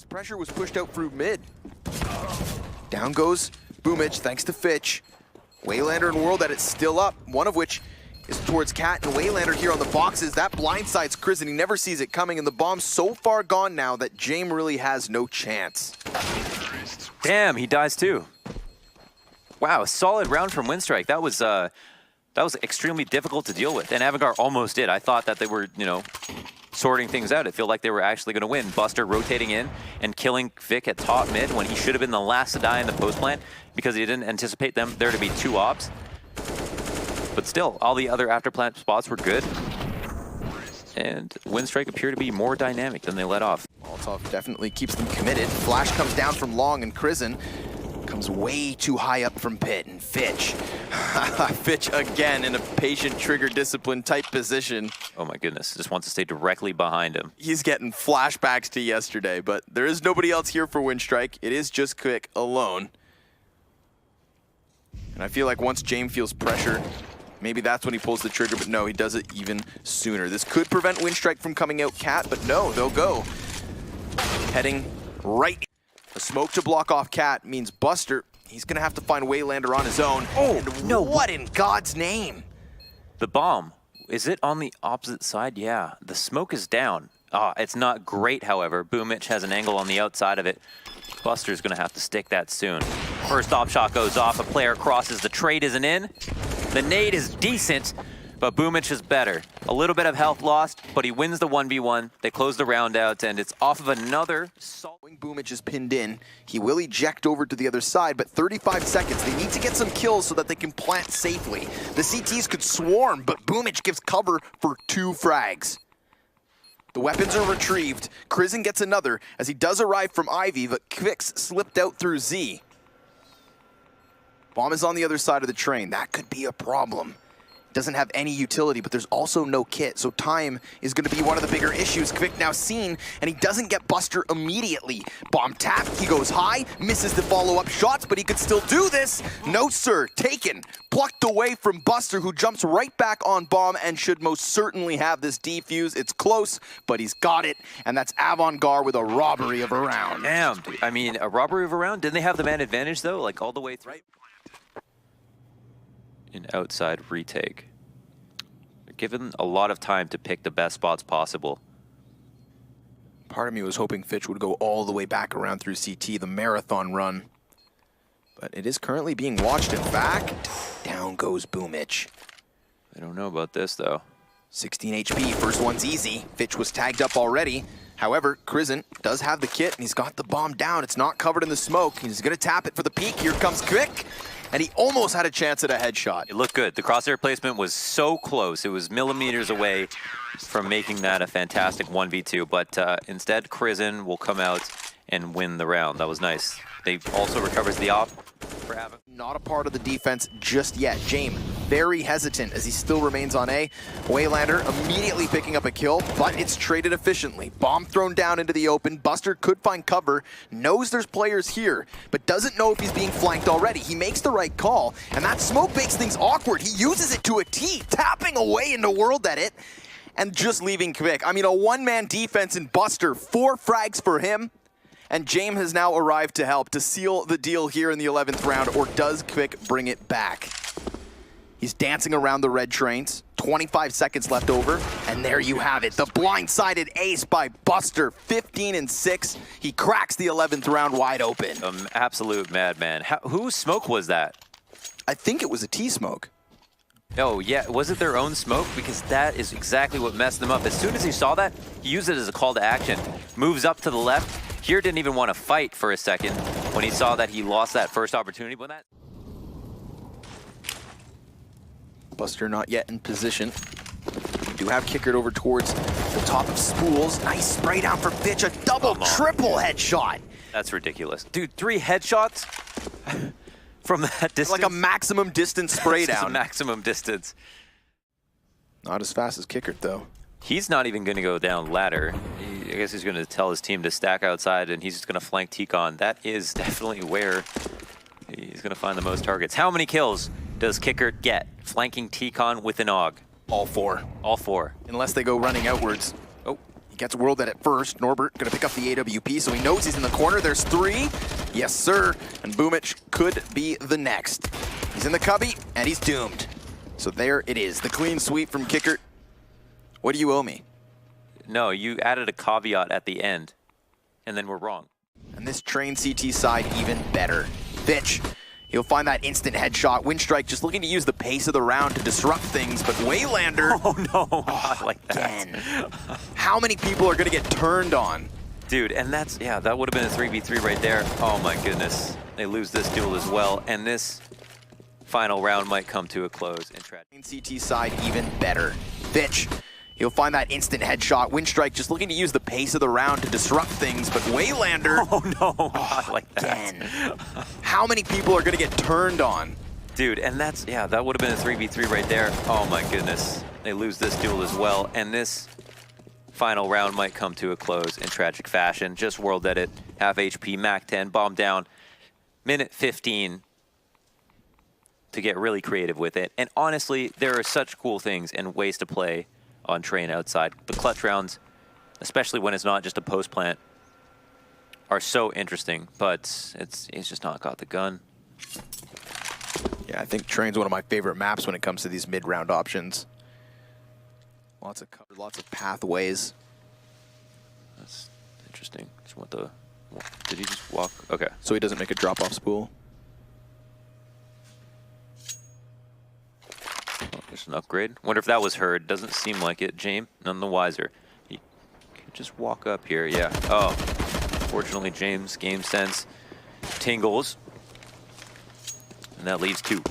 because pressure was pushed out through mid. Down goes Boomich, thanks to Fitch. Waylander and worldedit still up, one of which is towards Cat, and Waylander here on the boxes. That blindsides Chris, and he never sees it coming, and the bomb's so far gone now that Jame really has no chance. Damn, he dies too. Wow, solid round from Winstrike. That was extremely difficult to deal with, and AVANGAR almost did. I thought that they were, sorting things out. It felt like they were actually going to win. Buster rotating in and killing kvik at top mid when he should have been the last to die in the post plant because he didn't anticipate there to be two ops. But still, all the other after plant spots were good. And Winstrike appeared to be more dynamic than they let off. Molotov definitely keeps them committed. Flash comes down from long, and Krizen comes way too high up from pit, and Fitch. Fitch again in a patient trigger discipline type position. Oh my goodness, just wants to stay directly behind him. He's getting flashbacks to yesterday, but there is nobody else here for Winstrike. It is just kvik alone. And I feel like once Jame feels pressure, maybe that's when he pulls the trigger, but no, he does it even sooner. This could prevent Winstrike from coming out Cat, but no, they'll go. Heading right. A smoke to block off Cat means Buster, he's gonna have to find Waylander on his own. Oh, and no. What in God's name? The bomb, is it on the opposite side? Yeah, the smoke is down. It's not great, however. Boomich has an angle on the outside of it. Buster's gonna have to stick that soon. First op shot goes off, a player crosses, the trade isn't in. The nade is decent, but Boomich is better. A little bit of health lost, but he wins the 1v1. They close the round out, and it's off of another solid. Boomich is pinned in. He will eject over to the other side, but 35 seconds. They need to get some kills so that they can plant safely. The CTs could swarm, but Boomich gives cover for 2 frags. The weapons are retrieved. Krizen gets another as he does arrive from Ivy, but kvik slipped out through Z. Bomb is on the other side of the train. That could be a problem. Doesn't have any utility, but there's also no kit, so time is going to be one of the bigger issues. kvik now seen, and he doesn't get Buster immediately. Bomb tapped, he goes high, misses the follow-up shots, but he could still do this. No, sir, taken. Plucked away from Buster, who jumps right back on Bomb and should most certainly have this defuse. It's close, but he's got it, and that's AVANGAR with a robbery of a round. Damn, dude. I mean, a robbery of a round? Didn't they have the man advantage, though, like all the way through? Right. An outside retake. They're given a lot of time to pick the best spots possible. Part of me was hoping Fitch would go all the way back around through CT, the marathon run. But it is currently being watched. In fact, down goes Boomich. I don't know about this, though. 16 HP, first one's easy. Fitch was tagged up already. However, Krizen does have the kit, and he's got the bomb down. It's not covered in the smoke. He's gonna tap it for the peak. Here comes kvik. And he almost had a chance at a headshot. It looked good. The crosshair placement was so close. It was millimeters away from making that a fantastic 1v2. But instead, Krizen will come out and win the round. That was nice. They also recovers the op for AVANGAR. Not a part of the defense just yet. Jame very hesitant as he still remains on A. Waylander immediately picking up a kill, but it's traded efficiently. Bomb thrown down into the open. Buster could find cover, knows there's players here, but doesn't know if he's being flanked already. He makes the right call, and that smoke makes things awkward. He uses it to a T, tapping away into worldedit, and just leaving kvik. I mean, a one-man defense in Buster, 4 frags for him. And Jame has now arrived to help to seal the deal here in the 11th round, or does kvik bring it back? He's dancing around the red trains, 25 seconds left over, and there you have it. The blindsided ace by Buster, 15 and 6. He cracks the 11th round wide open. Absolute madman. Whose smoke was that? I think it was a T-smoke. Oh, yeah. Was it their own smoke? Because that is exactly what messed them up. As soon as he saw that, he used it as a call to action. Moves up to the left. Here didn't even want to fight for a second when he saw that he lost that first opportunity. But that Buster not yet in position. We do have kickered over towards the top of spools. Nice spray down for Fitch. A double, triple headshot. That's ridiculous. Dude, 3 headshots from that distance? Like a maximum distance spray down. Maximum distance. Not as fast as Kickert, though. He's not even going to go down ladder. I guess he's going to tell his team to stack outside, and he's just going to flank T-Con. That is definitely where he's going to find the most targets. How many kills does Kickert get flanking T-Con with an AUG? All 4. All 4. Unless they go running outwards. Oh, Gets worldedit first. Norbert gonna pick up the AWP, so he knows he's in the corner. There's 3. Yes, sir. And Boomich could be the next. He's in the cubby, and he's doomed. So there it is. The clean sweep from Kicker. What do you owe me? No, you added a caveat at the end, and then we're wrong. And this train CT side even better. Fitch, he'll find that instant headshot. Winstrike just looking to use the pace of the round to disrupt things, but Waylander... Oh no, not like that. Again. How many people are gonna get turned on? Dude, and that's, yeah, that would have been a 3v3 right there. Oh my goodness. They lose this duel as well, and this final round might come to a close in tragedy. CT side even better. Fitch, he'll find that instant headshot. Winstrike just looking to use the pace of the round to disrupt things, but Waylander... Oh no, not like that. Again. How many people are gonna get turned on? Dude, and that's, yeah, that would have been a 3v3 right there. Oh my goodness. They lose this duel as well, and this final round might come to a close in tragic fashion. Just worldedit, half HP, Mac 10, bomb down, minute 15 to get really creative with it. And honestly, there are such cool things and ways to play on train outside. The clutch rounds, especially when it's not just a post plant, are so interesting, but he's just not got the gun. Yeah, I think train's one of my favorite maps when it comes to these mid-round options. Lots of cover, lots of pathways. That's interesting. Just want the... Did he just walk? Okay. So he doesn't make a drop-off spool. Oh, there's an upgrade. Wonder if that was heard. Doesn't seem like it. James, none the wiser. He could just walk up here. Yeah. Oh. Fortunately, James' game sense tingles. And that leaves 2.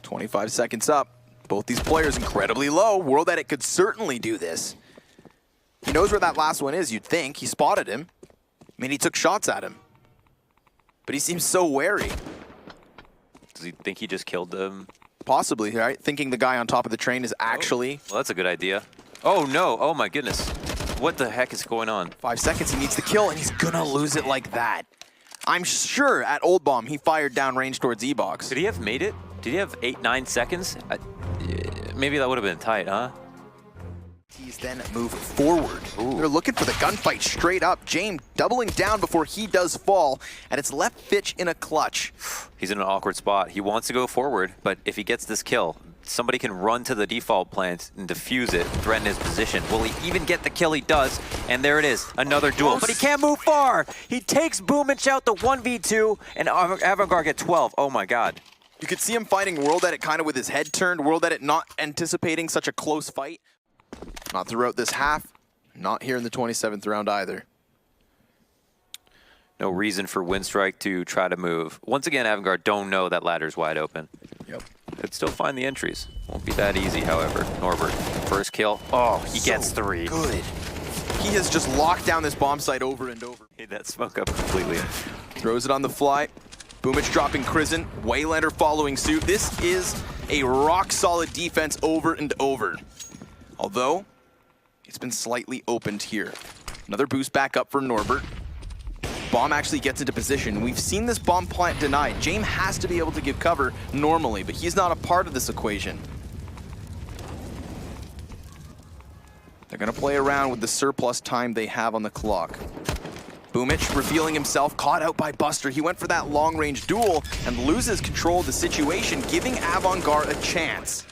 25 seconds up. Both these players incredibly low. worldedit could certainly do this. He knows where that last one is, you'd think. He spotted him. I mean, he took shots at him. But he seems so wary. Does he think he just killed them? Possibly, right? Thinking the guy on top of the train is actually... Well, that's a good idea. Oh, no. Oh, my goodness. What the heck is going on? 5 seconds, he needs the kill, and he's gonna lose it like that. I'm sure at Old Bomb, he fired downrange towards E-Box. Could he have made it? Did he have 8-9 seconds? Maybe that would have been tight, huh? He's then move forward. Ooh. They're looking for the gunfight straight up. James doubling down before he does fall, and it's left Fitch in a clutch. He's in an awkward spot. He wants to go forward, but if he gets this kill, somebody can run to the default plant and defuse it, threaten his position. Will he even get the kill? He does, and there it is, another duel. But he can't move far. He takes Boomich out the 1v2, and AVANGAR get 12. Oh my god. You could see him fighting worldedit kind of with his head turned, worldedit not anticipating such a close fight. Not throughout this half, not here in the 27th round either. No reason for Winstrike to try to move. Once again, AVANGAR don't know that ladder's wide open. Yep. Could still find the entries. Won't be that easy, however. Norbert, first kill. Oh, he gets 3. Good. He has just locked down this bomb site over and over. Made that smoke up completely. Throws it on the fly. Boomich dropping Crizzen. Waylander following suit. This is a rock-solid defense over and over. Although, it's been slightly opened here. Another boost back up for Norbert. Bomb actually gets into position. We've seen this bomb plant denied. James has to be able to give cover normally, but he's not a part of this equation. They're gonna play around with the surplus time they have on the clock. Boomich revealing himself, caught out by Buster. He went for that long-range duel and loses control of the situation, giving AVANGAR a chance.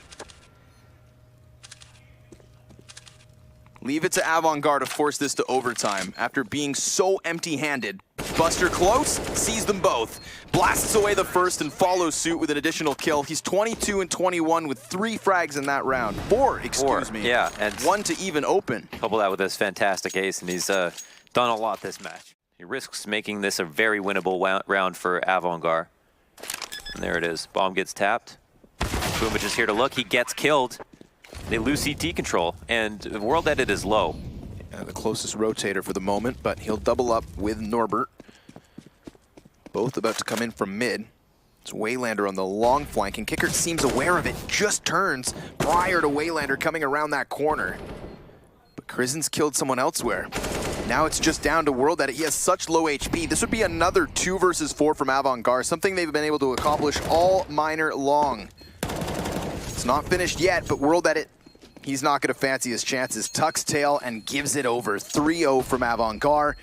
Leave it to AVANGAR to force this to overtime after being so empty-handed. Buster close, sees them both. Blasts away the first and follows suit with an additional kill. He's 22 and 21 with 3 frags in that round. 4, excuse me. Yeah, and 1 to even open. Couple that with this fantastic ace, and he's done a lot this match. He risks making this a very winnable round for AVANGAR. And there it is. Bomb gets tapped. Boomich is here to look. He gets killed. They lose CT control, and worldedit is low. Yeah, the closest rotator for the moment, but he'll double up with Norbert. Both about to come in from mid. It's Waylander on the long flank, and Kicker seems aware of it, just turns prior to Waylander coming around that corner. But Crizzen's killed someone elsewhere. Now it's just down to worldedit. He has such low HP. This would be another 2 versus 4 from AVANGAR, something they've been able to accomplish all minor long. It's not finished yet, but worldedit He's not going to fancy his chances. Tucks tail and gives it over. 3-0 from AVANGAR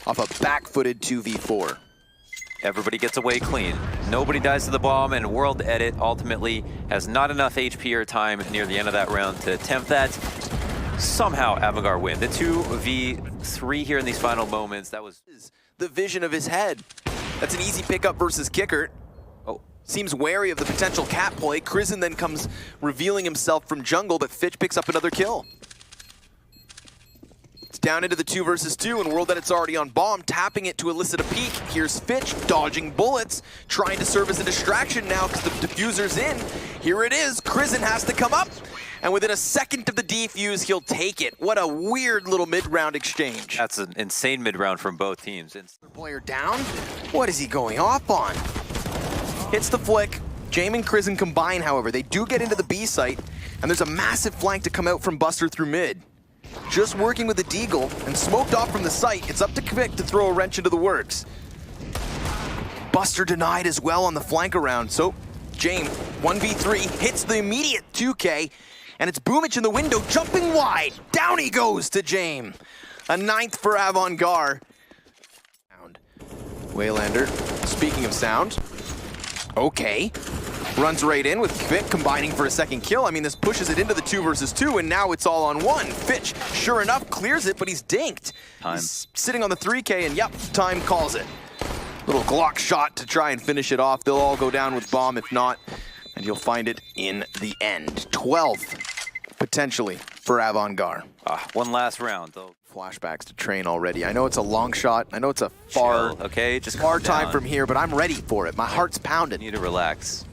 off a back-footed 2v4. Everybody gets away clean. Nobody dies to the bomb, and worldedit ultimately has not enough HP or time near the end of that round to attempt that. Somehow AVANGAR win. The 2v3 here in these final moments, that was the vision of his head. That's an easy pickup versus Kickert. Oh, Seems wary of the potential cat play. Krizen then comes revealing himself from jungle, but Fitch picks up another kill. It's down into the 2 versus 2, and worldedit's already on bomb, tapping it to elicit a peek. Here's Fitch dodging bullets, trying to serve as a distraction now because the diffuser's in. Here it is. Krizen has to come up, and within a second of the defuse, he'll take it. What a weird little mid-round exchange. that's an insane mid-round from both teams. Player down. What is he going off on? Hits the flick. Jame and Krizen combine, however. They do get into the B site, and there's a massive flank to come out from Buster through mid. Just working with the Deagle and smoked off from the site. It's up to kvik to throw a wrench into the works. Buster denied as well on the flank around, so Jame, 1v3, hits the immediate 2K, and it's Boomich in the window, jumping wide. Down he goes to Jame. A 9th for AVANGAR. Waylander, speaking of sound, okay. Runs right in with kvik combining for a second kill. I mean, this pushes it into the 2 versus 2, and now it's all on 1. Fitch, sure enough, clears it, but he's dinked. He's sitting on the 3K, and yep, time calls it. Little Glock shot to try and finish it off. They'll all go down with bomb if not, and you'll find it in the end. 12th, potentially, for AVANGAR. One last round, though. Flashbacks to train already. I know it's a long shot. I know it's a far, okay, just far time from here, but I'm ready for it. My heart's pounding. Need to relax.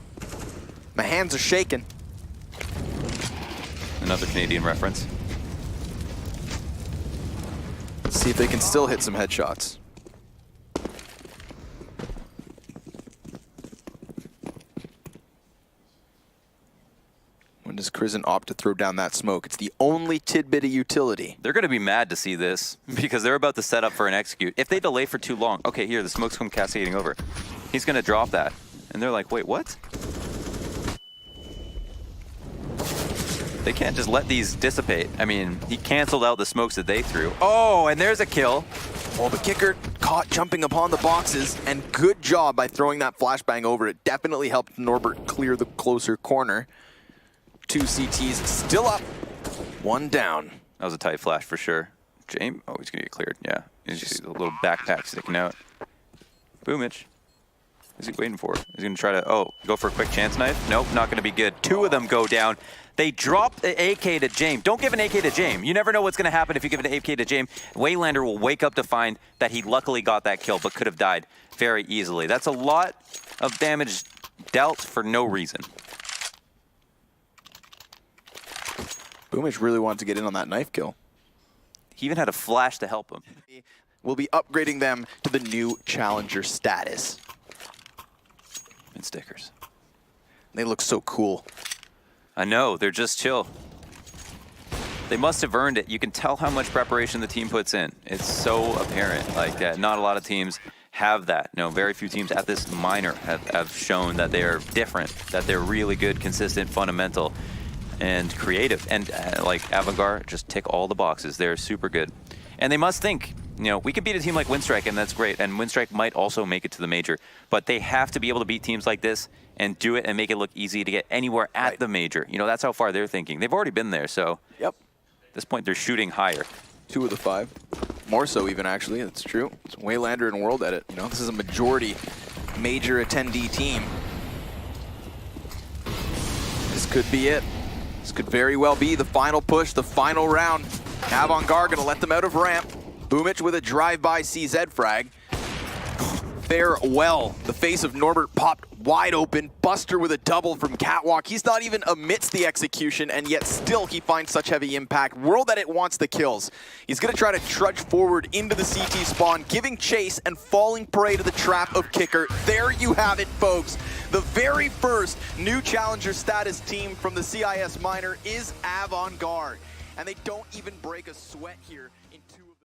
My hands are shaking. Another Canadian reference. Let's see if they can still hit some headshots. When does Krizen opt to throw down that smoke? It's the only tidbit of utility. They're going to be mad to see this because they're about to set up for an execute. If they delay for too long, okay, here, the smoke's come cascading over. He's going to drop that. And they're like, wait, what? They can't just let these dissipate. I mean, he canceled out the smokes that they threw. Oh, and there's a kill. Oh, but Kickert caught jumping upon the boxes, and good job by throwing that flashbang over. It definitely helped Norbert clear the closer corner. 2 CTs still up, 1 down. That was a tight flash for sure. Jame, oh, he's going to get cleared. Yeah, he's just a little backpack sticking out. Boomich. What's he waiting for? He's going to try to, go for a quick chance knife? Nope, not going to be good. 2 of them go down. They drop the AK to Jame. Don't give an AK to Jame. You never know what's going to happen if you give an AK to Jame. Waylander will wake up to find that he luckily got that kill, but could have died very easily. That's a lot of damage dealt for no reason. Boomich really wanted to get in on that knife kill. He even had a flash to help him. We'll be upgrading them to the new challenger status. And stickers. They look so cool. I know, they're just chill. They must have earned it. You can tell how much preparation the team puts in. It's so apparent. Like, not a lot of teams have that. No, very few teams at this minor have shown that they are different, that they're really good, consistent, fundamental, and creative. And like AVANGAR, just tick all the boxes. They're super good. And they must think, we can beat a team like Winstrike, and that's great. And Winstrike might also make it to the major. But they have to be able to beat teams like this and do it and make it look easy to get anywhere at the major. That's how far they're thinking. They've already been there, so yep. At this point, they're shooting higher. 2 of the 5. More so even, actually. That's true. It's Waylander and worldedit. This is a majority major attendee team. This could be it. This could very well be the final push, the final round. AVANGAR gonna let them out of ramp. Boomich with a drive-by CZ frag. Farewell. The face of Norbert popped wide open. Buster with a double from Catwalk. He's not even amidst the execution, and yet still he finds such heavy impact. worldedit wants the kills. He's gonna try to trudge forward into the CT spawn, giving chase and falling prey to the trap of Kickert. There you have it, folks. The very first new challenger status team from the CIS minor is AVANGAR, and they don't even break a sweat here.